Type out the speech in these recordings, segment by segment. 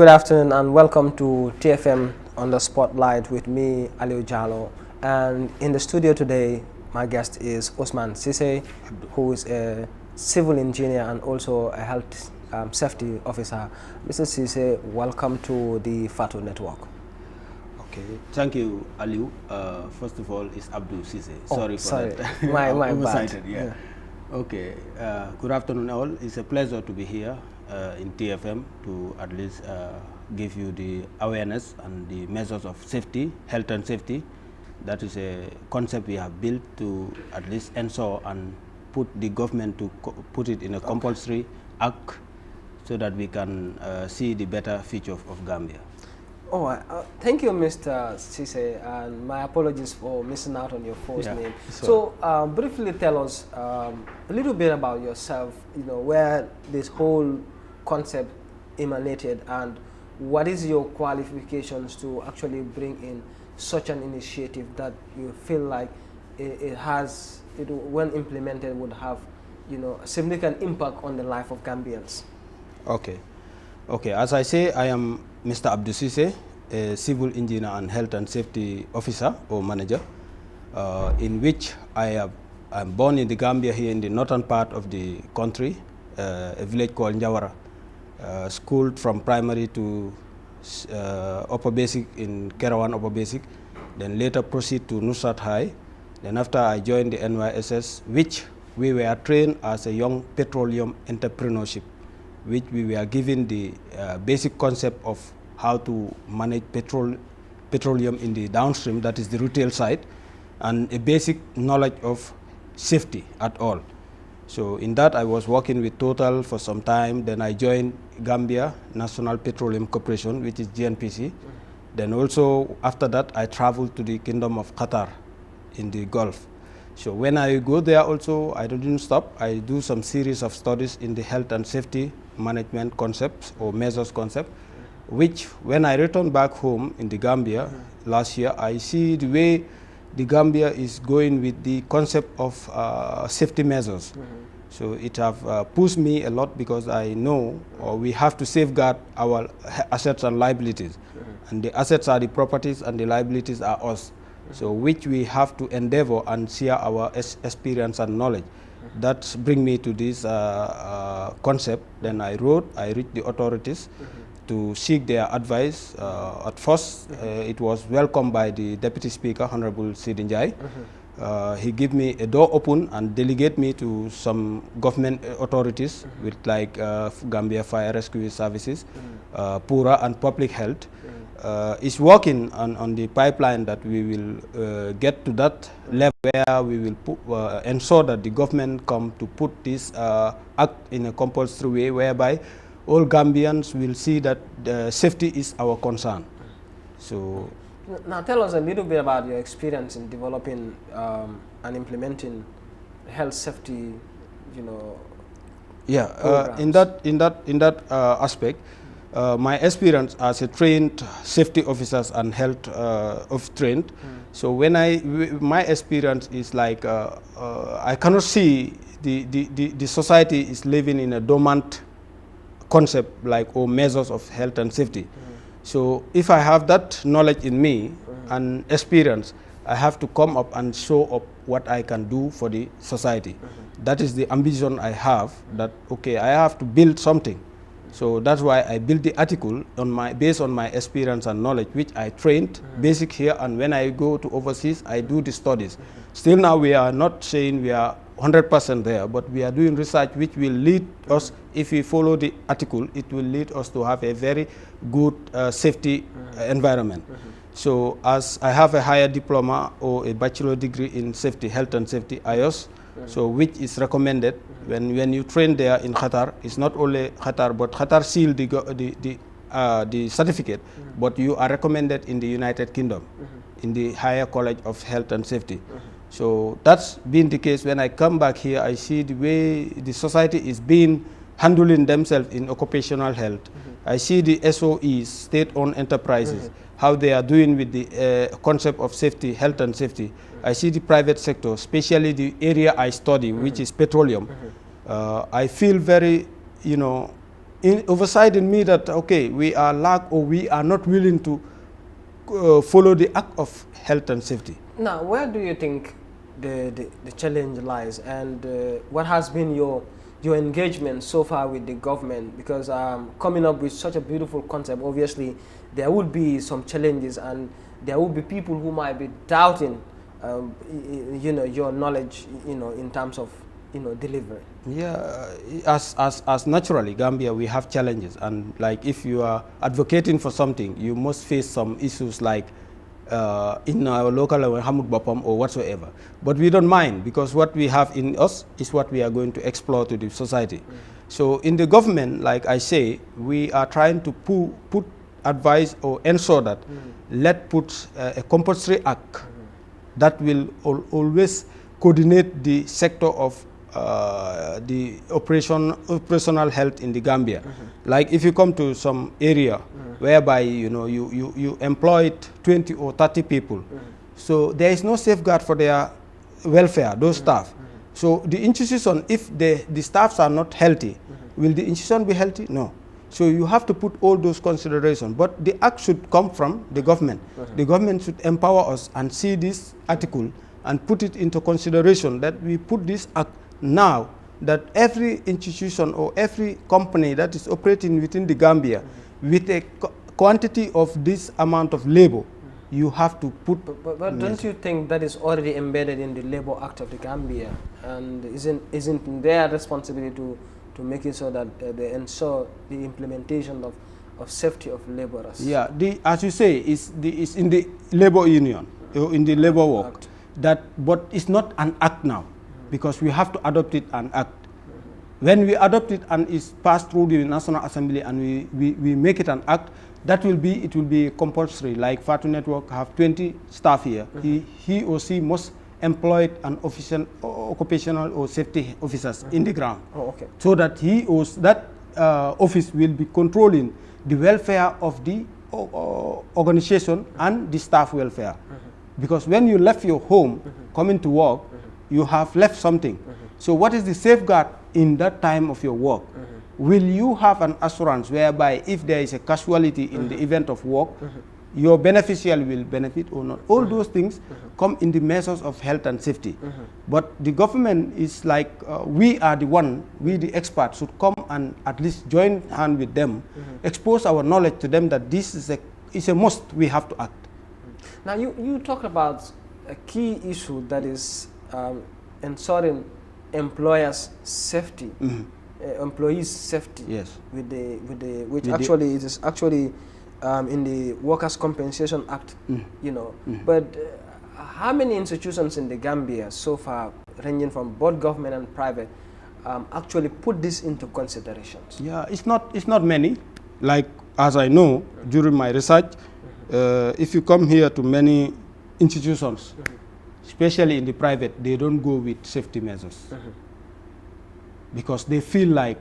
Good afternoon and welcome to TFM on the Spotlight with me, Aliou Jallo. And in the studio today, my guest is Ousman Ceesay, who is a civil engineer and also a health safety officer. Mr. Ceesay, welcome to the FATU network. Okay, thank you, Aliou. First of all, it's Abdul Ceesay. Sorry for that. my bad. Yeah. Okay, good afternoon all. It's a pleasure to be here in TFM to at least give you the awareness and the measures of safety, health and safety. That is a concept we have built to at least ensure and put the government to put it in a compulsory act so that we can see the better future of Gambia. Oh, thank you, Mr. Ceesay, and my apologies for missing out on your first name. So, briefly tell us a little bit about yourself, where this whole concept emanated and what is your qualifications to actually bring in such an initiative that you feel like when implemented, would have, a significant impact on the life of Gambians. Okay, as I say, I am Mr. Abdul Ceesay, a civil engineer and health and safety officer or manager, in which I'm born in the Gambia here in the northern part of the country, a village called Njawara, schooled from primary to upper basic in Kerawan upper basic, then later proceed to Nusrat High. Then after I joined the NYSS, which we were trained as a young petroleum entrepreneurship, which we were given the basic concept of how to manage petroleum in the downstream, that is the retail side, and a basic knowledge of safety at all. So in that I was working with Total for some time, then I joined Gambia National Petroleum Corporation, which is GNPC. Then also after that I traveled to the Kingdom of Qatar in the Gulf. So when I go there also, I didn't stop. I do some series of studies in the health and safety management concepts or measures concept, which when I returned back home in the Gambia last year, I see the way the Gambia is going with the concept of safety measures. So it have pushed me a lot because I know we have to safeguard our assets and liabilities. And the assets are the properties and the liabilities are us. So which we have to endeavor and share our experience and knowledge. That bring me to this concept. Then I reached the authorities to seek their advice. At first, it was welcomed by the Deputy Speaker, Honorable Sidin Jai. He gave me a door open and delegate me to some government authorities with like Gambia Fire Rescue Services, Pura and Public Health. Is working on the pipeline that we will get to that level where we will ensure that the government come to put this act in a compulsory way, whereby all Gambians will see that safety is our concern. So now tell us a little bit about your experience in developing and implementing health safety, in that aspect. My experience as a trained safety officers and health trained. So when my experience is like I cannot see the society is living in a dormant concept like or measures of health and safety. So if I have that knowledge in me and experience, I have to come up and show up what I can do for the society. That is the ambition I have, that okay, I have to build something. So that's why I built the article based on my experience and knowledge, which I trained basic here, and when I go to overseas, I do the studies. Still now we are not saying we are 100% there, but we are doing research which will lead us, if we follow the article, it will lead us to have a very good safety environment. So as I have a higher diploma or a bachelor degree in safety, health and safety, IOS, so which is recommended when you train there in Qatar. It's not only Qatar, but Qatar seal the certificate, but you are recommended in the United Kingdom, in the higher college of health and safety. So that's been the case. When I come back here, I see the way the society is being handling themselves in occupational health. I see the SOEs, state-owned enterprises, how they are doing with the concept of safety, health and safety. I see the private sector, especially the area I study, which is petroleum. I feel very, oversight in me that, okay, we are lack or we are not willing to follow the act of health and safety. Now, where do you think the challenge lies, and what has been your engagement so far with the government? Because coming up with such a beautiful concept, obviously there would be some challenges, and there will be people who might be doubting, you know, your knowledge, you know, in terms of, you know, delivery. Yeah, as naturally, Gambia, we have challenges, and like if you are advocating for something, you must face some issues like in our local Hamud Bapam or whatsoever. But we don't mind, because what we have in us is what we are going to explore to the society. So in the government, like I say, we are trying to put advice or ensure that let put a compulsory act that will always coordinate the sector of the operational health in the Gambia. Like if you come to some area whereby, you know, you employed 20 or 30 people, so there is no safeguard for their welfare, those staff. So the institution, if the staffs are not healthy, will the institution be healthy? No. So you have to put all those considerations, but the act should come from the government. The government should empower us and see this article and put it into consideration that we put this act now, that every institution or every company that is operating within the Gambia with a quantity of this amount of labor, you have to put. But don't you think that is already embedded in the Labor Act of the Gambia, and isn't their responsibility to make it so that they ensure the implementation of safety of laborers? Yeah, as you say, is in the labor union, in the labor work, that, but it's not an act now, because we have to adopt it an act. When we adopt it and it's passed through the National Assembly and we make it an act, it will be compulsory. Like Fatu Network have 20 staff here. He or she must employ an official, occupational or safety officers in the ground. So that he or that office will be controlling the welfare of the organization and the staff welfare. Because when you left your home, coming to work, you have left something. So what is the safeguard in that time of your work? Will you have an assurance whereby if there is a casualty in the event of work, your beneficiary will benefit or not? All those things come in the measures of health and safety. But the government is like, we are the one, we the experts should come and at least join hand with them, expose our knowledge to them that this is a must, we have to act. Now you talk about a key issue that is ensuring employers' safety, employees' safety. Yes. Which actually it is actually in the Workers' Compensation Act, you know. But how many institutions in the Gambia so far, ranging from both government and private, actually put this into considerations? Yeah, it's not many. Like as I know during my research, if you come here to many institutions, especially in the private, they don't go with safety measures because they feel like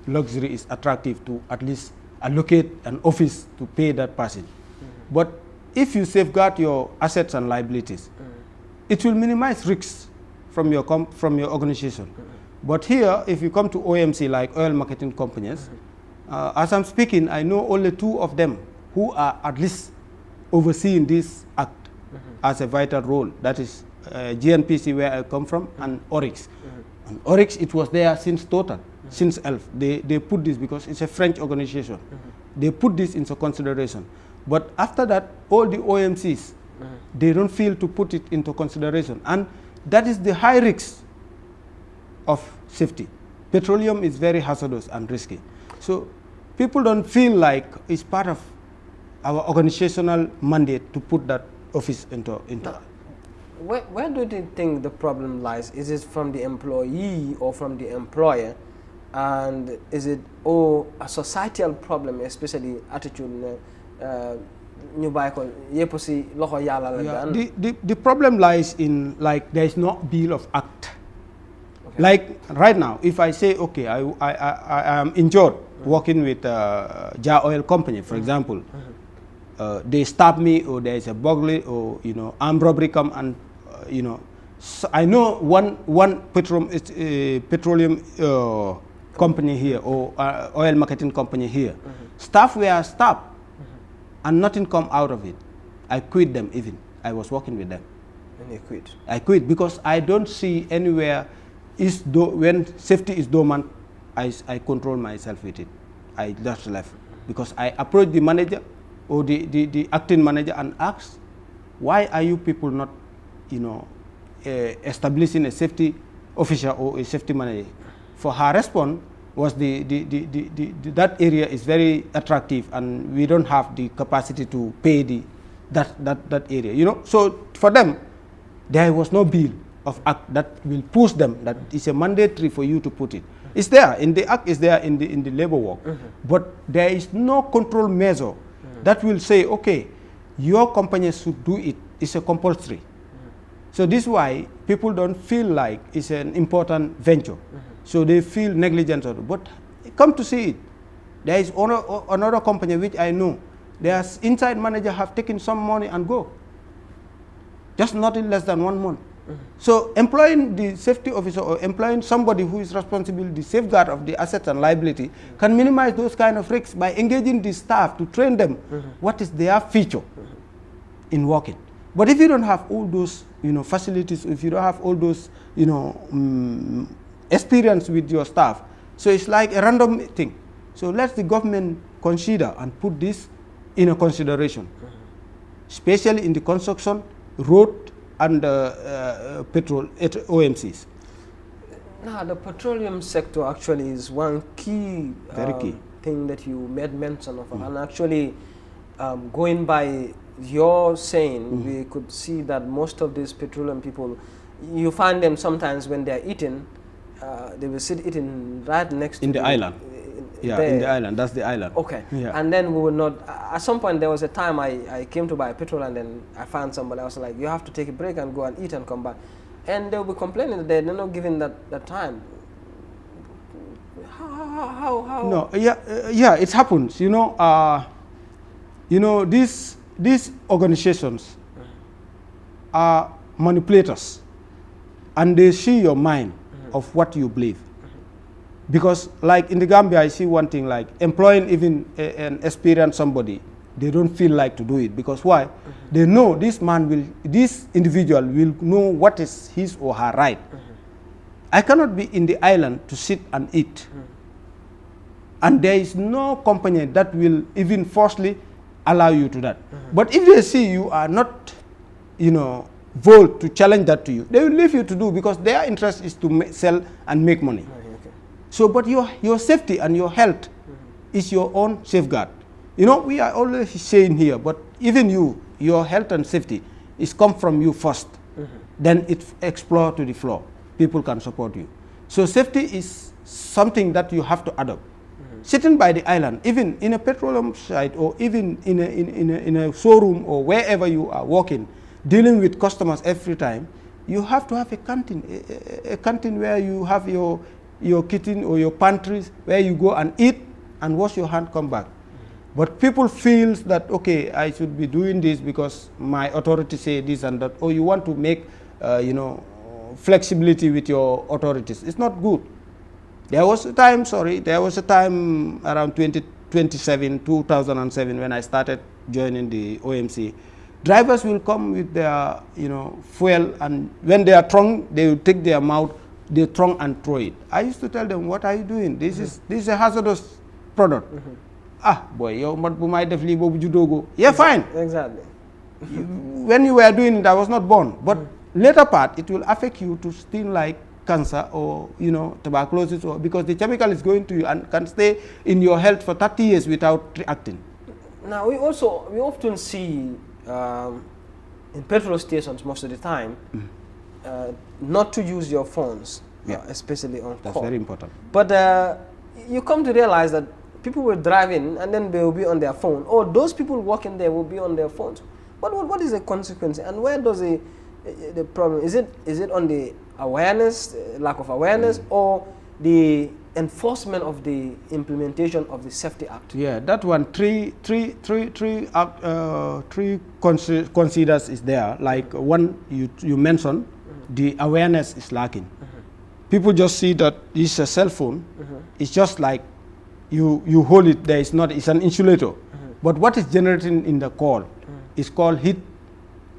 luxury is attractive to at least allocate an office to pay that person. But if you safeguard your assets and liabilities, it will minimize risks from your organization. But here, if you come to OMC, like oil marketing companies, as I'm speaking, I know only 2 of them who are at least overseeing this act as a vital role. That is GNPC, where I come from, and Oryx. And Oryx, it was there since Total, since ELF. They put this because it's a French organization. They put this into consideration. But after that, all the OMCs, they don't feel to put it into consideration. And that is the high risk of safety. Petroleum is very hazardous and risky. So people don't feel like it's part of our organizational mandate to put that office into. Where do you think the problem lies? Is it from the employee or from the employer? And is it a societal problem, especially attitude? The problem lies in, like, there is no bill of act. Like right now, if I say, okay, I am injured working with Ja Oil Company, for example, they stab me, or there is a burglary, or armed robbery come, and so I know one petroleum company here or oil marketing company here. Staff were stopped and nothing come out of it. I quit them even. I was working with them. And you quit? I quit because I don't see anywhere when safety is dormant, I control myself with it. I just left because I approached the manager or the acting manager and asked, why are you people not, establishing a safety officer or a safety manager? For her response was that area is very attractive and we don't have the capacity to pay that area. So for them, there was no bill of act that will push them, that is a mandatory for you to put it. It's there, in the act is there in the labor work, but there is no control measure that will say, okay, your company should do it. It's a compulsory. So this is why people don't feel like it's an important venture. So they feel negligent. But come to see it, there is another company which I know, their inside manager have taken some money and go. Just not in less than 1 month. So employing the safety officer or employing somebody who is responsible, the safeguard of the assets and liability, can minimize those kind of risks by engaging the staff to train them what is their feature in working. But if you don't have all those facilities, if you don't have all those experience with your staff, so it's like a random thing. So let the government consider and put this in a consideration, especially in the construction, road and petrol OMCs. Now, the petroleum sector actually is one key, thing that you made mention of, and actually going by your saying, we could see that most of these petroleum people, you find them sometimes when they're eating, they will sit eating right next to the island. Yeah, in the island. That's the island. Okay. Yeah. And then we will not. At some point, there was a time I came to buy petrol, and then I found somebody. I was like, "You have to take a break and go and eat and come back." And they will be complaining that they're not given that time. How? No. Yeah. It happens. These organizations are manipulators, and they see your mind of what you believe. Because like in the Gambia, I see one thing, like employing even an experienced somebody, they don't feel like to do it. Because why? They know this individual will know what is his or her right. I cannot be in the island to sit and eat. And there is no company that will even forcefully allow you to that. But if they see you are not, bold to challenge that to you, they will leave you to do, because their interest is to sell and make money. So, but your safety and your health is your own safeguard. We are always saying here, but even your health and safety is come from you first. Then it explore to the floor. People can support you. So safety is something that you have to adopt. Sitting by the island, even in a petroleum site or even in a showroom or wherever you are working, dealing with customers every time, you have to have a canteen where you have your kitchen or your pantries where you go and eat and wash your hand, come back. But people feel that, okay, I should be doing this because my authority say this and that, or you want to make, flexibility with your authorities. It's not good. There was a time around 2007, when I started joining the OMC. Drivers will come with their, fuel, and when they are drunk, they will take their mouth, they throw and throw it. I used to tell them, what are you doing? This is a hazardous product. Boy, yeah, fine. Exactly. When you were doing it, I was not born. But later part, it will affect you to still like cancer or tuberculosis, or because the chemical is going to you and can stay in your health for 30 years without reacting. Now we often see in petrol stations most of the time not to use your phones, especially on call. That's very important. But you come to realize that people will drive in and then they will be on their phone, or those people working there will be on their phones. What is the consequence, and where does the problem? Is it on the awareness, lack of awareness, or the enforcement of the implementation of the Safety Act? Yeah, that one, three considers is there. Like one you mentioned, the awareness is lacking. people just see that it's a cell phone. It's just like you hold it there. It's an insulator. But what is generating in the call is called heat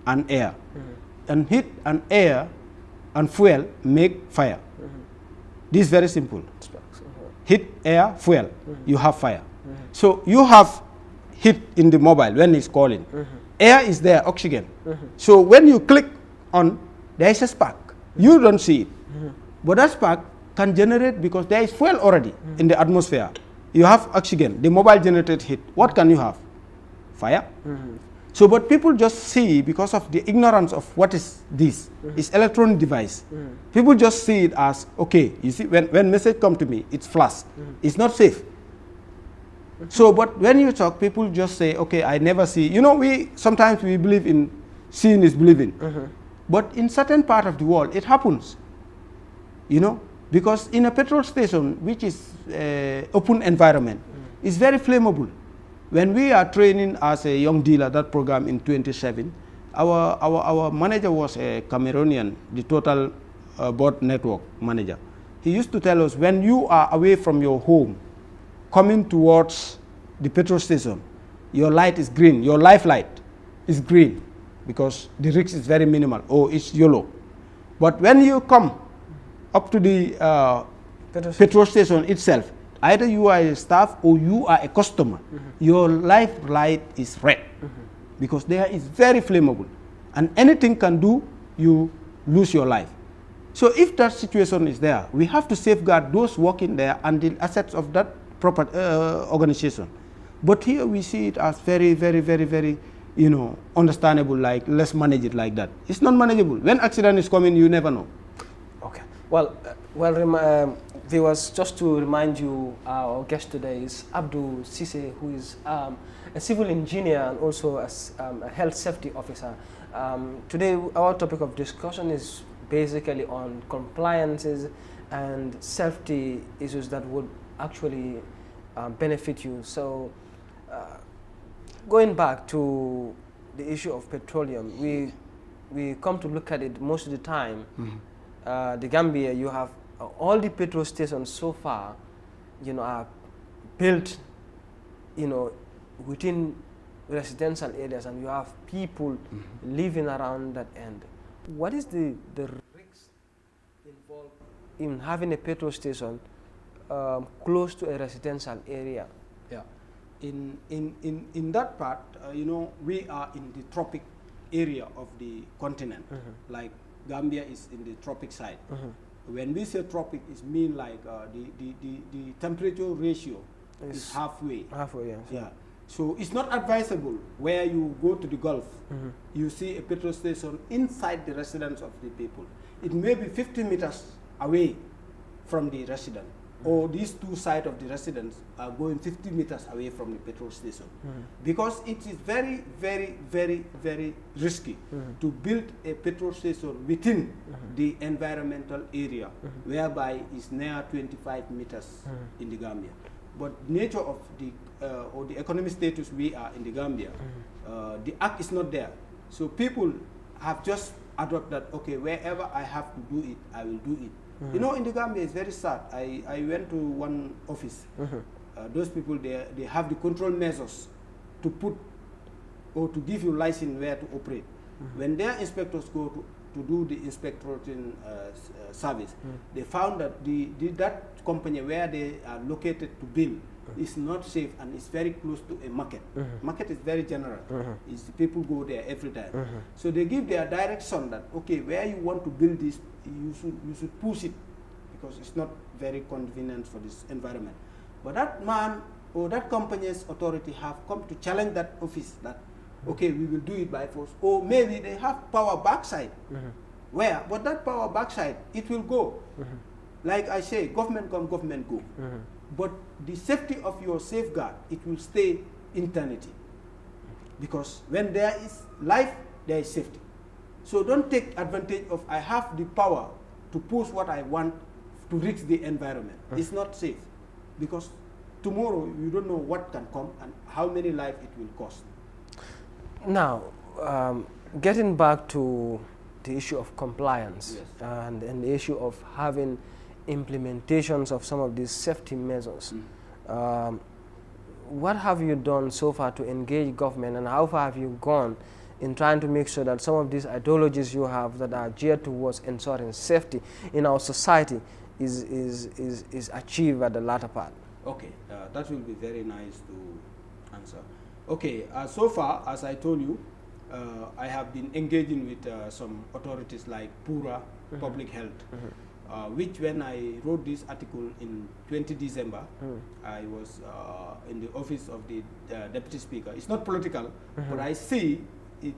and air. And heat and air and fuel make fire. This is very simple. Heat, air, fuel, you have fire. So you have heat in the mobile when it's calling. Air is there, oxygen. So when you click on, there is a spark. You don't see it. But that spark can generate because there is fuel already in the atmosphere. You have oxygen, the mobile generated heat. What can you have? Fire. So, but people just see, because of the ignorance of what is this, it's electronic device. People just see it as, okay, you see, when message come to me, it's flash. It's not safe. So, but when you talk, people just say, okay, I never see. You know, sometimes we believe in seeing is believing. But in certain part of the world, it happens. You know, because in a petrol station, which is open environment, it's very flammable. When we are training as a young dealer, that program in 2007, our manager was a Cameroonian, the total board network manager. He used to tell us, when you are away from your home, coming towards the petrol station, your light is green, your life light is green, because the risk is very minimal, or it's yellow. But when you come up to the petrol station itself, either you are a staff or you are a customer, your life light is red, because there is very flammable, and anything can do, you lose your life. So if that situation is there, we have to safeguard those working there and the assets of that proper organization. But here we see it as very, very, very, very, you know, understandable, like let's manage it like that. It's not manageable. When accident is coming, you never know. Okay. Well, viewers, just to remind you, our guest today is Ousman Ceesay, who is a civil engineer and also a health safety officer. Today, our topic of discussion is basically on compliances and safety issues that would actually benefit you. So, going back to the issue of petroleum, we come to look at it most of the time. The Gambia, you have all the petrol stations so far, you know, are built, you know, within residential areas, and you have people living around that end. What is the risk involved in having a petrol station close to a residential area? Yeah, in that part, you know, we are in the tropic area of the continent, like Gambia is in the tropic side. When we say tropic, it means like the temperature ratio is halfway. Halfway, yes. Yeah. So it's not advisable where you go to the Gulf, you see a petrol station inside the residence of the people. It may be 50 meters away from the resident, or these two sides of the residence are going 50 meters away from the petrol station, because it is very, very, very, very risky to build a petrol station within the environmental area, whereby it's near 25 meters in the Gambia. But nature of the or the economic status we are in the Gambia, the act is not there. So people have just adopted that, okay, wherever I have to do it, I will do it. You know, in the Gambia, it's very sad. I went to one office. Those people, they have the control measures to put or to give you license where to operate. When their inspectors go to do the inspectorating service, they found that that company where they are located to build is not safe, and it's very close to a market. Market is very general. People go there every time. So they give their direction that, okay, where you want to build this, you should push it, because it's not very convenient for this environment. But that man or that company's authority have come to challenge that office that, okay, we will do it by force. Or maybe they have power backside. Where? But that power backside, it will go. Like I say, government come, government go. But the safety of your safeguard, it will stay eternity. Because when there is life, there is safety. So don't take advantage of, I have the power to push what I want to reach the environment. It's not safe. Because tomorrow, you don't know what can come and how many lives it will cost. Now, getting back to the issue of compliance, yes, and the issue of having implementations of some of these safety measures. What have you done so far to engage government, and how far have you gone in trying to make sure that some of these ideologies you have that are geared towards ensuring safety in our society is achieved at the latter part? Okay, that will be very nice to answer. Okay, so far, as I told you, I have been engaging with some authorities like Pura, Public Health, which when I wrote this article in 20 December, I was in the office of the Deputy Speaker. It's not political, but I see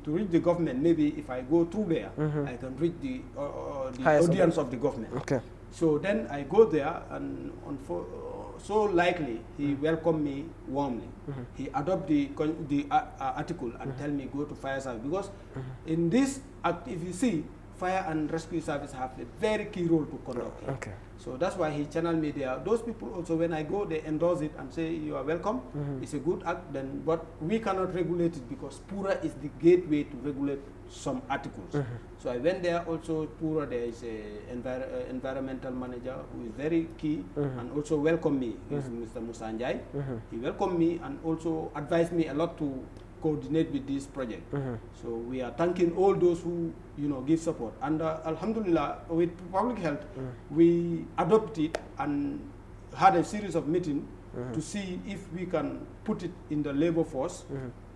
to reach the government, maybe if I go through there, I can reach the audience of the government. Okay. So then I go there, and so likely he welcomed me warmly. He adopted the article and tell me go to fire service, because in this act, if you see, fire and rescue service have a very key role to conduct. Okay. So that's why he channeled me there. Those people also, when I go, they endorse it and say you are welcome. It's a good act. Then, but we cannot regulate it because Pura is the gateway to regulate some articles. So I went there also. Pura, there is a environmental manager who is very key and also welcomed me. He's Mr. Musanjai. He welcomed me and also advised me a lot to coordinate with this project. So we are thanking all those who give support, and alhamdulillah, with public health we adopted it and had a series of meetings to see if we can put it in the labor force,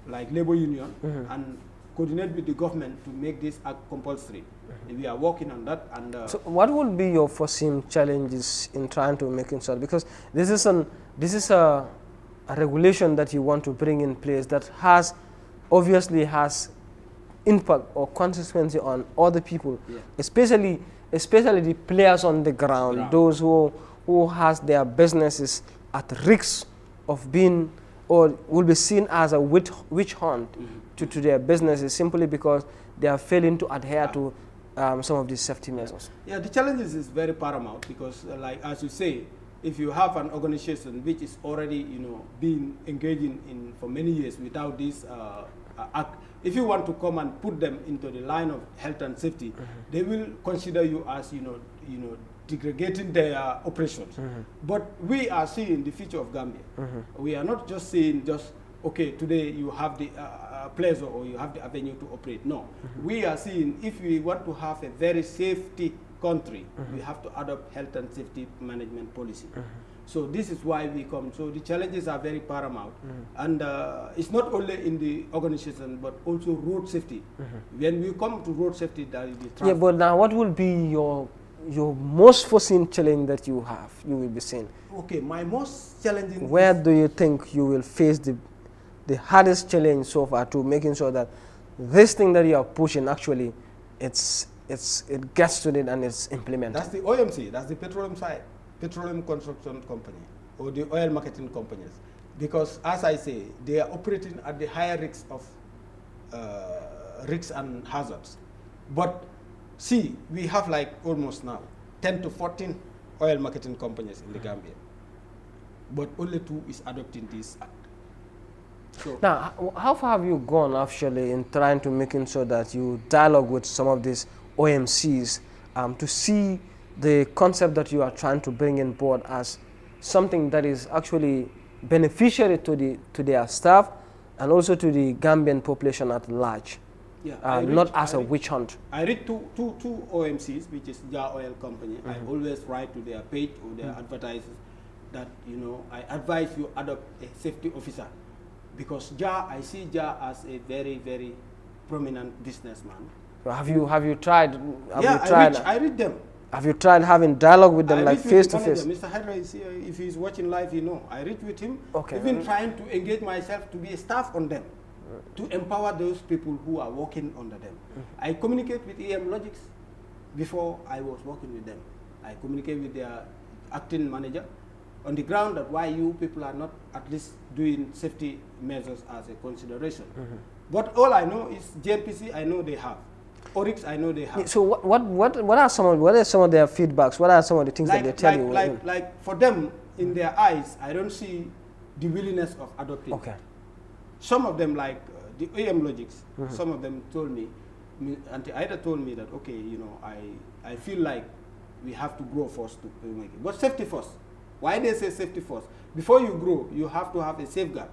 like labor union, and coordinate with the government to make this act compulsory. And we are working on that. And so what would be your foreseen challenges in trying to make it so? Because this is a regulation that you want to bring in place that obviously has impact or consequence on other people, especially the players on the ground, those who has their businesses at risk of being, or will be seen as a witch hunt to their businesses, simply because they are failing to adhere to some of these safety measures. Yeah, the challenges is very paramount, because like as you say, if you have an organization which is already, been engaging in for many years without this act, if you want to come and put them into the line of health and safety, they will consider you as, degrading their operations. But we are seeing the future of Gambia. We are not just saying okay, today you have the pleasure or you have the avenue to operate. No, we are seeing if we want to have a very safety country, we have to adopt health and safety management policy. So this is why we come. So the challenges are very paramount, and it's not only in the organization but also road safety. When we come to road safety, that is the traffic. Yeah, but now what will be your most foreseen challenge that you will be seeing? Okay, my most challenging. Where do you think you will face the hardest challenge so far to making sure that this thing that you are pushing actually it gets to it and it's implemented? That's the OMC, that's the petroleum side, petroleum construction company, or the oil marketing companies. Because as I say, they are operating at the higher risks of risks and hazards. But see, we have like almost now 10 to 14 oil marketing companies in the Gambia. But only 2 is adopting this act. So now, how far have you gone actually in trying to making sure that you dialogue with some of these OMCs to see the concept that you are trying to bring in board as something that is actually beneficiary to their staff and also to the Gambian population at large, not as a witch hunt? I read two OMCs, which is Jar Oil Company. I always write to their page or their advertisers that I advise you adopt a safety officer. Because I see Jar as a very, very prominent businessman. So have you tried? I read them. Have you tried having dialogue with them, like face to face? Mr. Hazardous is here. If he's watching live, I read with him. Okay. Even trying to engage myself to be a staff on them, to empower those people who are working under them. I communicate with EM Logics before I was working with them. I communicate with their acting manager on the ground that why you people are not at least doing safety measures as a consideration. But all I know is JNPC, I know they have. Oryx, I know they have. So what are some of their feedbacks? What are some of the things that they tell you? Like for them, in their eyes, I don't see the willingness of adopting. Okay. Some of them, like the AM Logics, some of them told me, Auntie Ida told me that, okay, I feel like we have to grow first to make it. But safety first. Why they say safety first? Before you grow, you have to have a safeguard.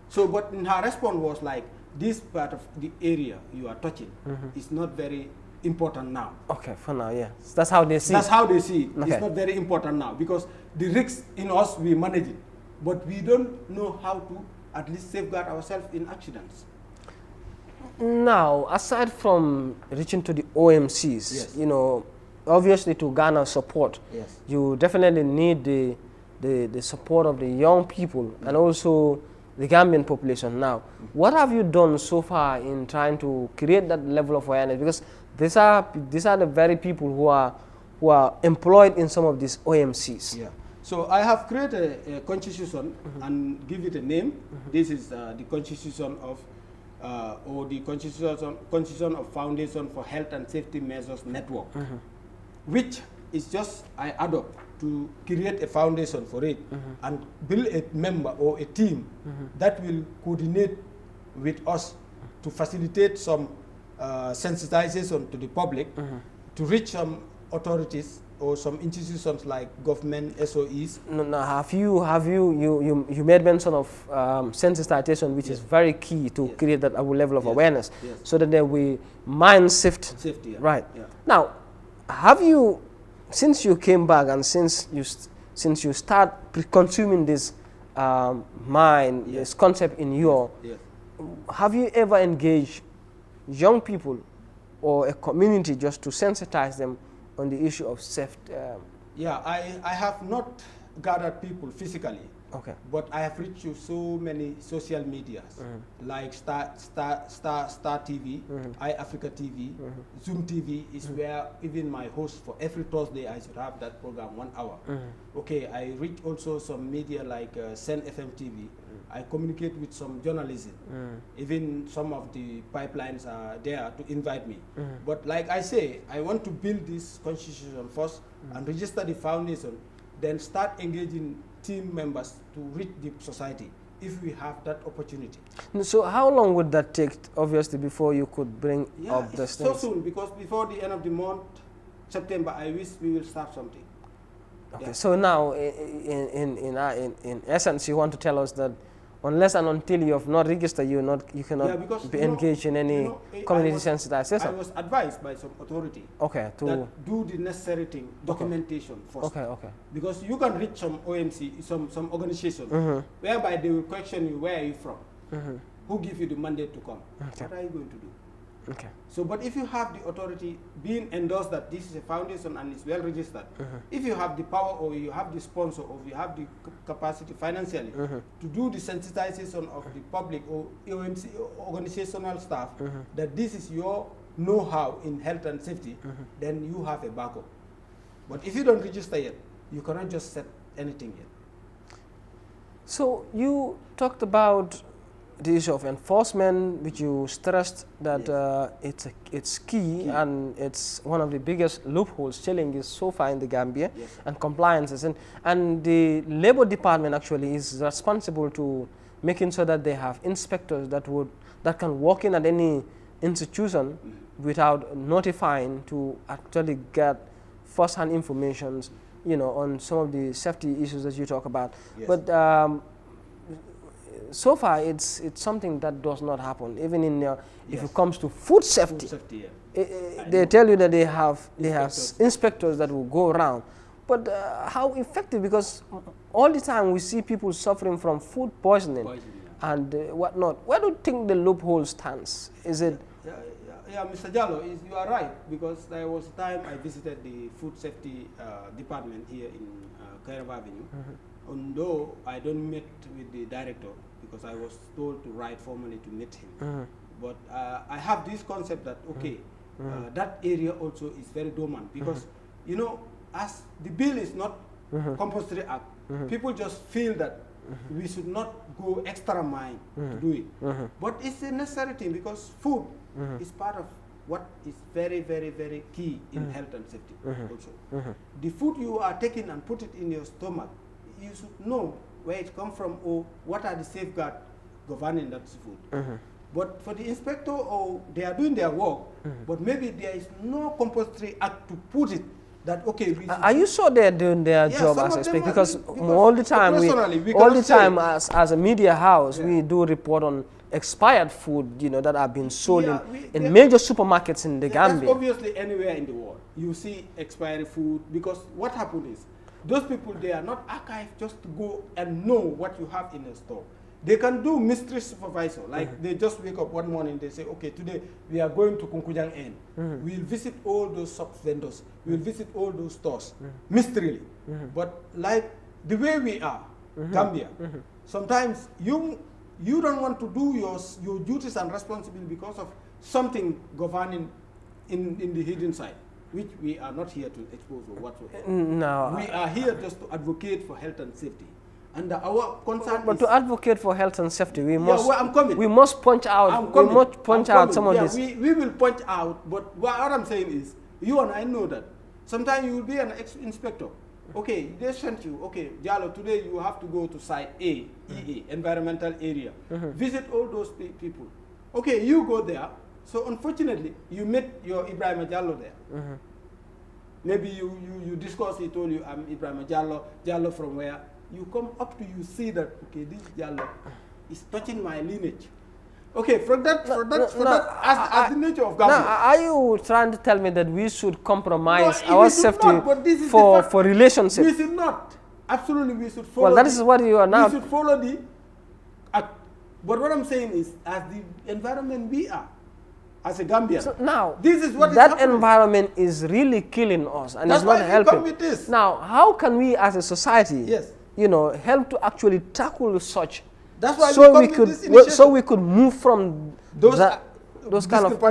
So, but in her response was like, this part of the area you are touching is not very important now. Okay, for now, yeah. That's how they see it. That's how they see it. Okay. It's not very important now because the risks in us, we manage it. But we don't know how to at least safeguard ourselves in accidents. Now, aside from reaching to the OMCs, Yes. you know, obviously to garner support, Yes. you definitely need the support of the young people and also the Gambian population. Now, what have you done so far in trying to create that level of awareness? Because these are the very people who are employed in some of these OMCs. Yeah. So I have created a constitution and give it a name. This is the constitution of or the constitution of Foundation for Health and Safety Measures Network, which is just I adopt to create a foundation for it and build a member or a team that will coordinate with us to facilitate some sensitization to the public, to reach some authorities or some institutions like government SOEs. No, have you made mention of sensitization, which is very key to create that level of awareness, so that there will mind safety, yeah. right? Yeah. Now, have you, since you came back and since you start consuming this this concept in your, have you ever engaged young people or a community just to sensitize them on the issue of safety? Yeah, I have not gathered people physically, but I have reached you so many social medias like Star TV, iAfrica TV, Zoom TV is where even my host for every Thursday I should have that program 1 hour. Okay, I reach also some media like Sen FM TV. I communicate with some journalism. Even some of the pipelines are there to invite me. But like I say, I want to build this constitution first and register the foundation, then start engaging team members to reach the society if we have that opportunity. So how long would that take, obviously, before you could bring up the things? So soon, because before the end of the month, September, I wish we will start something. Okay, so now, in essence, you want to tell us that unless and until you have not registered, you cannot be engaged in any community sensitization. I was advised by some authority to do the necessary thing, documentation first. Okay. Because you can reach some OMC, some organization, whereby they will question you, where are you from? Who give you the mandate to come? What are you going to do? So, but if you have the authority being endorsed that this is a foundation and it's well registered, if you have the power or you have the sponsor or you have the capacity financially to do the sensitization of the public or OMC organizational staff that this is your know-how in health and safety, then you have a backup. But if you don't register yet, you cannot just set anything yet. So you talked about the issue of enforcement, which you stressed that it's key and it's one of the biggest loopholes, challenges so far in the Gambia, and compliances. And the Labor Department actually is responsible to making sure that they have inspectors that can walk in at any institution without notifying to actually get first-hand information, on some of the safety issues that you talk about. But so far, it's something that does not happen. Even in if it comes to food safety, they tell you that they have inspectors that will go around. But how effective? Because all the time we see people suffering from food poisoning and whatnot. Where do you think the loophole stands? Is it? Yeah, Mr. Jallo, you are right, because there was a time I visited the food safety department here in Kairaba Avenue. Although I don't meet with the director because I was told to write formally to meet him. But I have this concept that, that area also is very dormant because, as the bill is not compulsory act, people just feel that we should not go extra mile to do it. But it's a necessary thing because food is part of what is very, very, very key in health and safety also. The food you are taking and put it in your stomach, you should know where it comes from or what are the safeguards governing that food. But for the inspector, they are doing their work, but maybe there is no compulsory act to put it that okay. Are you sure they're doing their job as expected? Because all the time, as a media house, we do report on expired food, you know, that have been sold in major supermarkets in the Gambia. That's obviously anywhere in the world. You see expired food, because what happened is, those people, they are not archived just to go and know what you have in a store. They can do mystery supervisor, like they just wake up one morning, they say, okay, today we are going to Kunkujang N. We'll visit all those shop vendors. We'll visit all those stores, mysterily. But like the way we are, Gambia, sometimes you don't want to do your duties and responsibility because of something governing in the hidden side, which we are not here to expose or whatsoever. No. We are here just to advocate for health and safety. And our concern but is, to advocate for health and safety, we must we must punch out some of this. We will punch out, but what I'm saying is, you and I know that sometimes you will be an inspector. Okay, they sent you, okay, Diallo, today you have to go to site A, EA, environmental area. Visit all those people. Okay, you go there. So unfortunately, you met your Ibrahim Diallo there. Maybe you discuss, he told you, I'm Ibrahim Diallo from where? You come up to you see that, okay, this Diallo is touching my lineage. Okay, as the nature of government. Now, are you trying to tell me that we should compromise our safety for relationships? We should not. Absolutely, we should follow. Well, that is what you are now. We should follow the act. But what I'm saying is, as the environment we are, as a Gambian. So now, this is what that environment is really killing us, and it's not helping. Come with this. Now, how can we as a society, yes, you know, help to actually tackle such? That's why so we could move from those kind of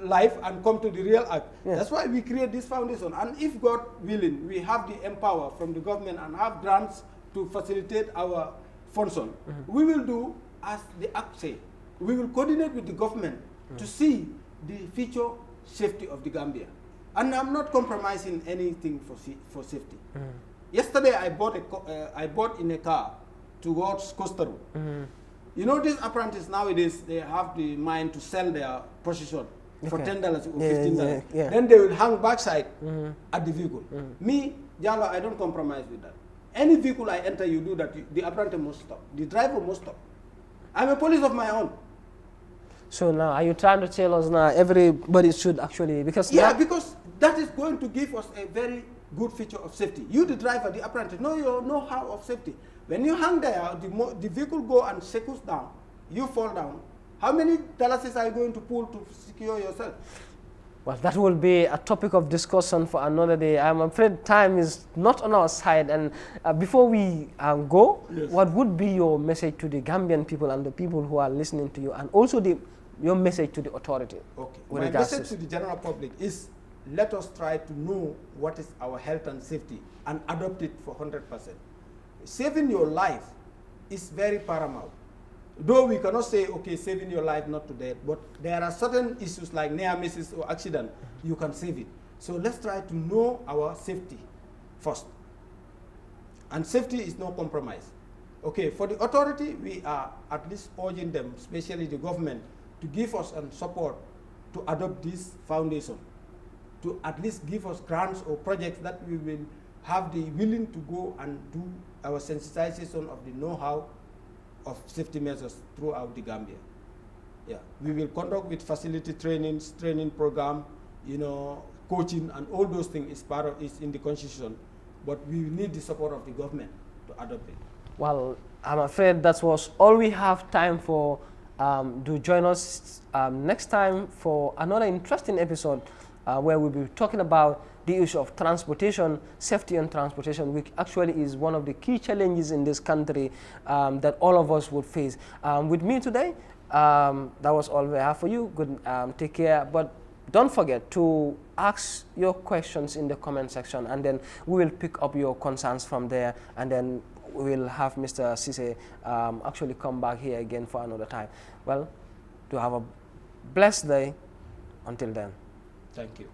life and come to the real act. Yes. That's why we create this foundation. And if God willing, we have the empower from the government and have grants to facilitate our function, we will do as the act say. We will coordinate with the government to see the future safety of the Gambia. And I'm not compromising anything for safety. Yesterday I bought in a car towards Costa Rica. You know, these apprentices nowadays, they have the mind to sell their position for $10 or $15. Then they will hang backside at the vehicle. Me, Diallo, I don't compromise with that. Any vehicle I enter, you do that, the apprentice must stop. The driver must stop. I'm a police of my own. So now, are you trying to tell us now everybody should actually, because because that is going to give us a very good feature of safety. You, the driver, the apprentice, know your know-how of safety. When you hang there, the vehicle go and settles down, you fall down. How many dollars are you going to pull to secure yourself? Well, that will be a topic of discussion for another day. I'm afraid time is not on our side. And before we go, what would be your message to the Gambian people and the people who are listening to you, and also your message to the authority? Okay. My message to the general public is, let us try to know what is our health and safety and adopt it for 100%. Saving your life is very paramount. Though we cannot say, okay, saving your life not to death, but there are certain issues like near misses or accident, you can save it. So let's try to know our safety first. And safety is no compromise. Okay, for the authority, we are at least urging them, especially the government, to give us and support to adopt this foundation, to at least give us grants or projects that we will have the willing to go and do our sensitization of the know-how of safety measures throughout the Gambia. Yeah, we will conduct with facility training program, you know, coaching, and all those things is in the constitution, but we need the support of the government to adopt it. Well, I'm afraid that was all we have time for. Do join us next time for another interesting episode where we'll be talking about the issue of transportation, safety and transportation, which actually is one of the key challenges in this country that all of us would face. With me today, that was all we have for you. Good, take care. But don't forget to ask your questions in the comment section, and then we will pick up your concerns from there, and then we will have Mr. Ceesay actually come back here again for another time. Well, to have a blessed day. Until then. Thank you.